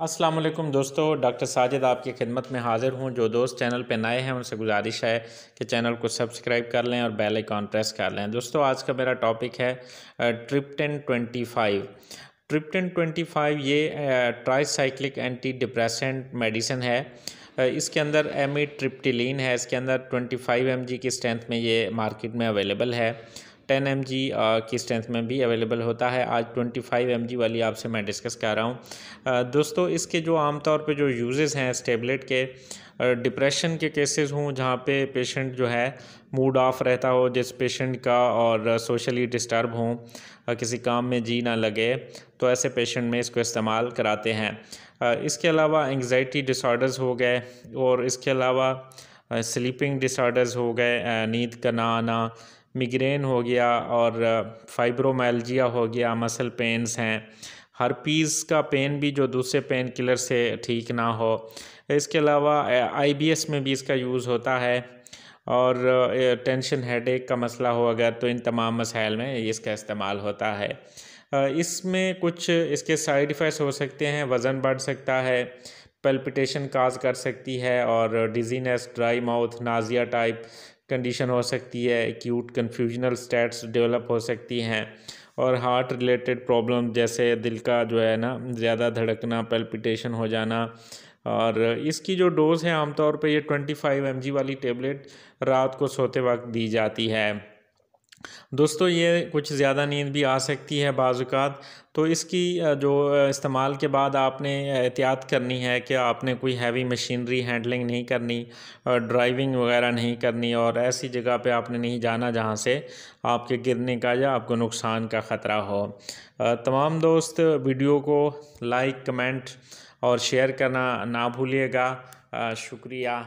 अस्सलाम वालेकुम दोस्तों, डॉक्टर साजिद आपकी खिदमत में हाज़िर हूँ। जो दोस्त चैनल पे नए हैं उनसे गुजारिश है कि चैनल को सब्सक्राइब कर लें और बेल आइकॉन प्रेस कर लें। दोस्तों, आज का मेरा टॉपिक है ट्रिप्टन 25। ट्रिप्टन 25 ये ट्राईसाइक्लिक एंटी डिप्रेसेंट मेडिसिन है। इसके अंदर एमिट्रिप्टिलीन है। इसके अंदर 25 mg की स्ट्रेंथ में ये मार्केट में अवेलेबल है। 10 mg की स्ट्रेंथ में भी अवेलेबल होता है। आज 25 mg वाली आपसे मैं डिस्कस कर रहा हूँ। दोस्तों, इसके जो आमतौर पे जो यूजेस हैं इस टेबलेट के, डिप्रेशन के केसेस हों जहाँ पे पेशेंट जो है मूड ऑफ रहता हो, जिस पेशेंट का, और सोशली डिस्टर्ब हों, किसी काम में जी ना लगे, तो ऐसे पेशेंट में इसको इस्तेमाल कराते हैं। इसके अलावा एंग्जाइटी डिसऑर्डर्स हो गए, और इसके अलावा स्लीपिंग डिसऑर्डर्स हो गए, नींद का ना आना, मिग्रेन हो गया, और फाइब्रोमाइल्जिया हो गया, मसल पेन्स हैं, हर्पीज़ का पेन भी जो दूसरे पेन किलर से ठीक ना हो। इसके अलावा IBS में भी इसका यूज़ होता है, और टेंशन हेडेक का मसला हो अगर, तो इन तमाम मसाइल में इसका इस्तेमाल होता है। इसमें कुछ इसके साइड इफ़ेक्ट्स हो सकते हैं। वज़न बढ़ सकता है, पल्पिटेशन काज कर सकती है, और dizziness, dry mouth, Nazia type condition हो सकती है। एक्यूट कन्फ्यूजनल स्टेट्स डेवलप हो सकती हैं, और हार्ट रिलेटेड प्रॉब्लम जैसे दिल का जो है ना ज़्यादा धड़कना, पल्पिटेशन हो जाना। और इसकी जो डोज़ है आमतौर पे ये 25 mg वाली टेबलेट रात को सोते वक्त दी जाती है। दोस्तों, ये कुछ ज़्यादा नींद भी आ सकती है बाज़ात, तो इसकी जो इस्तेमाल के बाद आपने एहतियात करनी है कि आपने कोई हैवी मशीनरी हैंडलिंग नहीं करनी, ड्राइविंग वगैरह नहीं करनी, और ऐसी जगह पे आपने नहीं जाना जहाँ से आपके गिरने का या आपको नुकसान का ख़तरा हो। तमाम दोस्त वीडियो को लाइक, कमेंट और शेयर करना ना भूलिएगा। शुक्रिया।